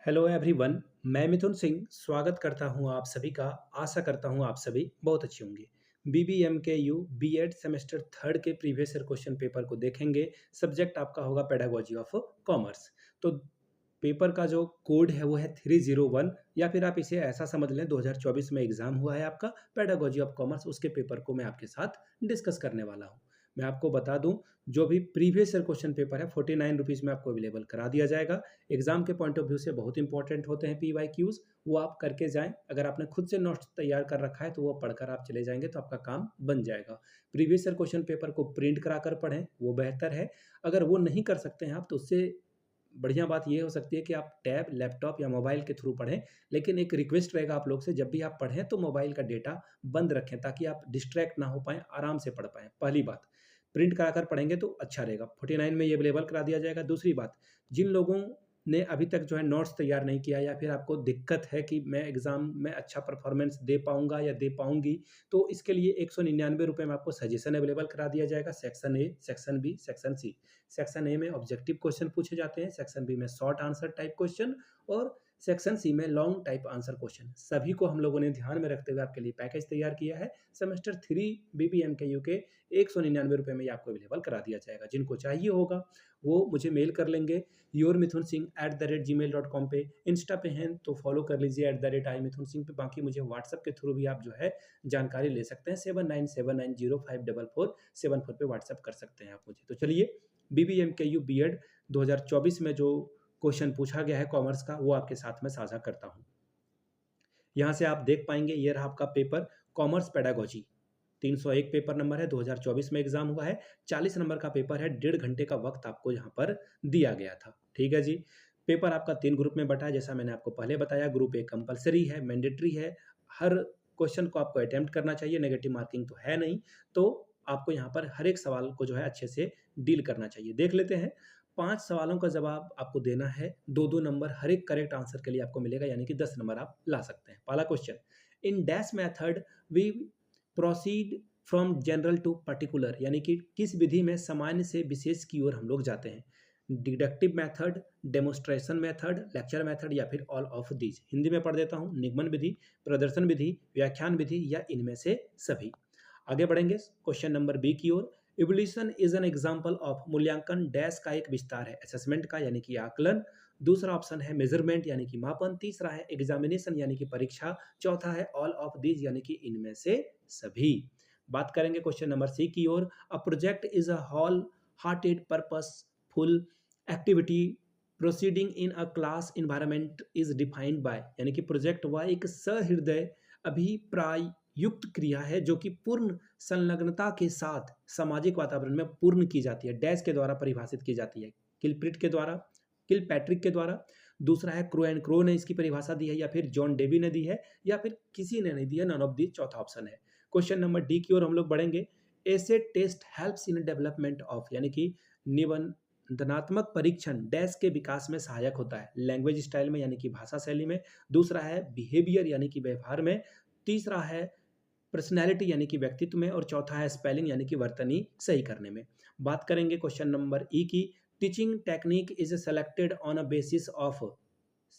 Hello everyone. मैं मिथुन सिंह स्वागत करता हूं आप सभी का। आशा करता हूं आप सभी बहुत अच्छे होंगे। बीबीएम के यू बीएड सेमेस्टर थर्ड के प्रीवियस ईयर क्वेश्चन पेपर को देखेंगे। सब्जेक्ट आपका होगा पेडागोजी ऑफ कॉमर्स। तो पेपर का जो कोड है वो है 301, या फिर आप इसे ऐसा समझ लें 2024 में एग्जाम हुआ है आपका पेडागोजी ऑफ कॉमर्स। उसके पेपर को मैं आपके साथ डिस्कस करने वाला हूँ। मैं आपको बता दूं, जो भी प्रीवियस ईयर क्वेश्चन पेपर है 49 रुपीज़ में आपको अवेलेबल करा दिया जाएगा। एग्जाम के पॉइंट ऑफ व्यू से बहुत इंपॉर्टेंट होते हैं पीवाईक्यूज, वो आप करके जाएं। अगर आपने खुद से नोट्स तैयार कर रखा है तो वो पढ़कर आप चले जाएंगे तो आपका काम बन जाएगा। प्रीवियस ईयर क्वेश्चन पेपर को प्रिंट करा कर पढ़ें, वो बेहतर है। अगर वो नहीं कर सकते हैं आप तो उससे बढ़िया बात ये हो सकती है कि आप टैब, लैपटॉप या मोबाइल के थ्रू पढ़ें। लेकिन एक रिक्वेस्ट रहेगा आप लोग से, जब भी आप पढ़ें तो मोबाइल का डेटा बंद रखें ताकि आप डिस्ट्रैक्ट ना हो पाएँ, आराम से पढ़ पाएँ। पहली बात, प्रिंट कराकर पढ़ेंगे तो अच्छा रहेगा। 49 में ये अवेलेबल करा दिया जाएगा। दूसरी बात, जिन लोगों ने अभी तक जो है नोट्स तैयार नहीं किया, या फिर आपको दिक्कत है कि मैं एग्ज़ाम में अच्छा परफॉर्मेंस दे पाऊँगा या दे पाऊँगी, तो इसके लिए 199 रुपये में आपको सजेशन अवेलेबल करा दिया जाएगा। Section A, section B, section C. Section A में ऑब्जेक्टिव क्वेश्चन पूछे जाते हैं, सेक्शन बी में शॉर्ट आंसर टाइप क्वेश्चन, और सेक्शन सी में लॉन्ग टाइप आंसर क्वेश्चन। सभी को हम लोगों ने ध्यान में रखते हुए आपके लिए पैकेज तैयार किया है। सेमेस्टर 3 बीबीएम के यू के 199 रुपये में ये आपको अवेलेबल करा दिया जाएगा। जिनको चाहिए होगा वो मुझे मेल कर लेंगे yourmithunsingh@gmail.com पे। इंस्टा पे हैं तो फॉलो कर लीजिए @imithunsingh पे। बाकी मुझे व्हाट्सअप के थ्रू भी आप जो है जानकारी ले सकते हैं। 7979054474 पे व्हाट्सअप कर सकते हैं आप मुझे। तो चलिए, बीबीएम के यू बी एड 2024 में जो क्वेश्चन पूछा गया है कॉमर्स का, वो आपके साथ में साझा करता हूँ। यहाँ से आप देख पाएंगे, ये रहा आपका paper commerce pedagogy. 301 paper number है, 2024 में एग्जाम हुआ है। 40 नंबर का पेपर है, 1.5 घंटे का वक्त आपको यहाँ पर दिया गया था। ठीक है जी। पेपर आपका 3 ग्रुप में बटा है, जैसा मैंने आपको पहले बताया। ग्रुप ए कंपलसरी है, मैंडेटरी है। हर क्वेश्चन को आपको अटेम्प्ट करना चाहिए, नेगेटिव मार्किंग तो है नहीं। तो आपको यहाँ पर हर एक सवाल को जो है अच्छे से डील करना चाहिए। देख लेते हैं। 5 सवालों का जवाब आपको देना है। 2-2 नंबर हर एक करेक्ट आंसर के लिए आपको मिलेगा, यानी कि 10 नंबर आप ला सकते हैं। पहला question, in dash method we proceed from general to particular, यानी कि किस विधि में सामान्य से विशेष की ओर हम लोग जाते हैं। Deductive method, demonstration method, lecture method, या फिर ऑल ऑफ दीज। हिंदी में पढ़ देता हूँ। निगमन विधि, प्रदर्शन विधि, व्याख्यान विधि, या इनमें से सभी। आगे बढ़ेंगे क्वेश्चन नंबर बी की ओर। Evolution is an example of, मूल्यांकन डैश का एक विस्तार है, असेसमेंट का यानी कि आकलन। दूसरा ऑप्शन है मेजरमेंट यानी कि मापन। तीसरा है एग्जामिनेशन यानी कि परीक्षा। चौथा है ऑल ऑफ दीज यानी कि इनमें से सभी। बात करेंगे क्वेश्चन नंबर सी की ओर। A project is a whole hearted purposeful activity proceeding in a class environment is defined by, यानी कि प्रोजेक्ट वह एक सहृदय अभिप्राय युक्त क्रिया है जो कि पूर्ण संलग्नता के साथ सामाजिक वातावरण में पूर्ण की जाती है। डैश के द्वारा परिभाषित की जाती है, किलप्रिट के द्वारा, किलपैट्रिक के द्वारा। दूसरा है क्रो एंड क्रो ने इसकी परिभाषा दी है, या फिर जॉन डेवी ने दी है, या फिर किसी ने नहीं दी है, नन ऑफ दी चौथा ऑप्शन है। क्वेश्चन नंबर डी की ओर हम लोग बढ़ेंगे। ऐसे test helps in development of, यानी कि निबंधनात्मक परीक्षण डैश के विकास में सहायक होता है। लैंग्वेज स्टाइल में यानी कि भाषा शैली में। दूसरा है बिहेवियर यानी कि व्यवहार में। तीसरा है पर्सनैलिटी यानी कि व्यक्तित्व में। और चौथा है स्पेलिंग यानी कि वर्तनी सही करने में। बात करेंगे क्वेश्चन नंबर ई की। Teaching technique is selected on a basis of,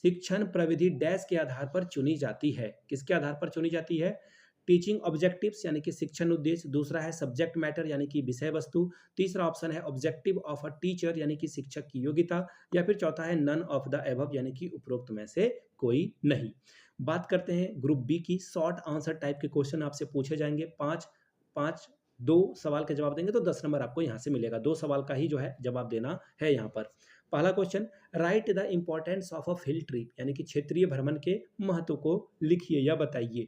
शिक्षण प्रविधि डैश के आधार पर चुनी जाती है। किसके आधार पर चुनी जाती है? टीचिंग ऑब्जेक्टिव्स यानी कि शिक्षण उद्देश्य। दूसरा है सब्जेक्ट मैटर यानी कि विषय वस्तु। तीसरा ऑप्शन है ऑब्जेक्टिव ऑफ अ टीचर यानी कि शिक्षक की योग्यता। या फिर चौथा है नन ऑफ द एबव यानी कि उपरोक्त में से कोई नहीं। बात करते हैं ग्रुप बी की। शॉर्ट आंसर टाइप के क्वेश्चन आपसे पूछे जाएंगे। पाँच पाँच दो सवाल के जवाब देंगे तो 10 नंबर आपको यहाँ से मिलेगा। 2 सवाल का ही जो है जवाब देना है यहाँ पर। पहला question, right the importance of a field trip, यानी कि क्षेत्रीय भ्रमण के महत्व को लिखिए या बताइए।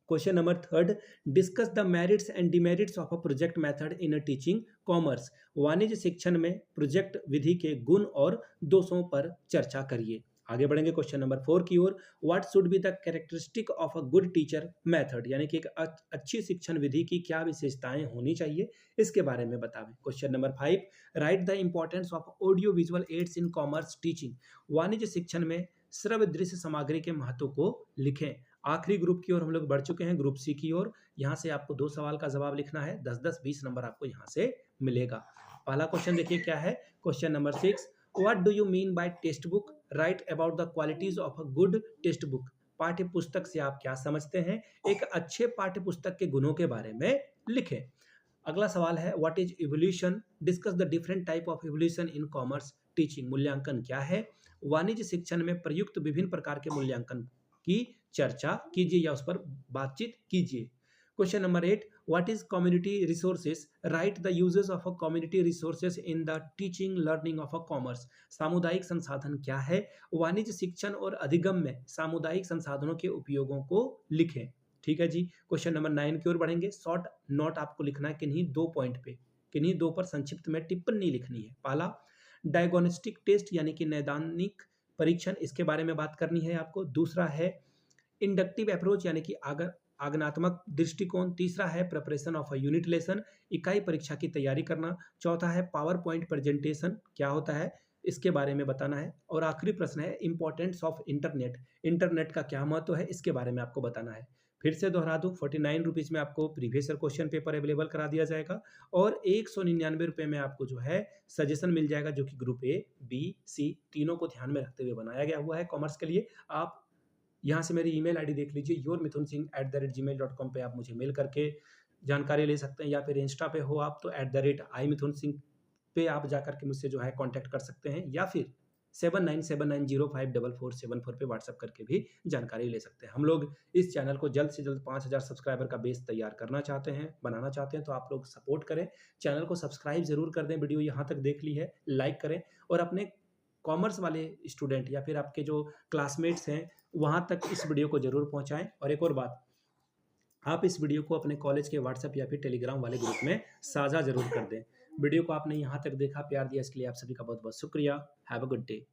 Question number third, discuss the merits and demerits of a project method in teaching commerce, वाणिज्य शिक्षण में प्रोजेक्ट विधि के गुण और दोषों पर चर्चा करिए। आगे बढ़ेंगे क्वेश्चन नंबर 4 की ओर। What should be the characteristic of a good teacher method, यानी कि एक अच्छी शिक्षण विधि की क्या विशेषताएं होनी चाहिए, इसके बारे में बतावें। Question number 5, write the importance of audio visual aids in commerce teaching, वाणिज्य शिक्षण में श्रव्य दृश्य सामग्री के महत्व को लिखें। आखिरी ग्रुप की ओर हम लोग बढ़ चुके हैं, ग्रुप सी की ओर। यहाँ से आपको 2 सवाल का जवाब लिखना है। 10-10 20 नंबर आपको यहाँ से मिलेगा। पहला क्वेश्चन देखिए क्या है। Question number 6, what do you mean by text book? Right about the qualities of a good text book. पाठ्य पुस्तक से आप क्या समझते हैं? एक अच्छे पाठ्य पुस्तक के गुणों के बारे में लिखें। अगला सवाल है what is evolution? Discuss the different type of evolution in commerce teaching. मूल्यांकन क्या है? वाणिज्य शिक्षण में प्रयुक्त विभिन्न प्रकार के मूल्यांकन की चर्चा कीजिए या उस पर बातचीत कीजिए। Question number 8, what is community resources? Right the uses of a community resources in the teaching learning of a commerce. सामुदायिक संसाधन क्या है? वाणिज्य शिक्षण और अधिगम में सामुदायिक संसाधनों के उपयोगों को लिखें। ठीक है जी। क्वेश्चन नंबर 9 की ओर बढ़ेंगे। शॉर्ट नोट आपको लिखना है किन्हीं 2 पॉइंट पे, किन्हीं 2 पर संक्षिप्त में टिप्पणी लिखनी है। पहला, डायग्नोस्टिक टेस्ट यानी कि नैदानिक परीक्षण, इसके बारे में बात करनी है आपको। दूसरा है इंडक्टिव अप्रोच यानी कि आगनात्मक दृष्टिकोण। तीसरा है preparation of a unit lesson, इकाई परीक्षा की तैयारी करना। चौथा है पावर पॉइंट प्रेजेंटेशन, क्या होता है इसके बारे में बताना है। और आखिरी प्रश्न है इंपॉर्टेंस ऑफ इंटरनेट, इंटरनेट का क्या महत्व है इसके बारे में आपको बताना है। फिर से दोहरा दूं, 49 रुपीज़ में आपको previous year question paper available करा दिया जाएगा और 199 रुपये में आपको जो है सजेशन मिल जाएगा, जो कि ग्रुप ए, बी, सी तीनों को ध्यान में रखते हुए बनाया गया हुआ है कॉमर्स के लिए। आप यहाँ से मेरी ईमेल आईडी देख लीजिए, yourmithunsingh@gmail.com पे आप मुझे मेल करके जानकारी ले सकते हैं, या फिर इंस्टा पे हो आप तो @imithunsingh पे आप जाकर के मुझसे जो है कांटेक्ट कर सकते हैं, या फिर 7979054474 पे व्हाट्सएप करके भी जानकारी ले सकते हैं। हम लोग इस चैनल को जल्द से जल्द 5000 सब्सक्राइबर का बेस तैयार करना चाहते हैं, बनाना चाहते हैं, तो आप लोग सपोर्ट करें, चैनल को सब्सक्राइब ज़रूर कर दें। वीडियो यहाँ तक देख ली है, लाइक करें और अपने कॉमर्स वाले स्टूडेंट या फिर आपके जो क्लासमेट्स हैं वहाँ तक इस वीडियो को ज़रूर पहुँचाएँ। और एक और बात, आप इस वीडियो को अपने कॉलेज के व्हाट्सएप या फिर टेलीग्राम वाले ग्रुप में साझा ज़रूर कर दें। वीडियो को आपने यहाँ तक देखा, प्यार दिया, इसके लिए आप सभी का बहुत बहुत शुक्रिया। Have a good day.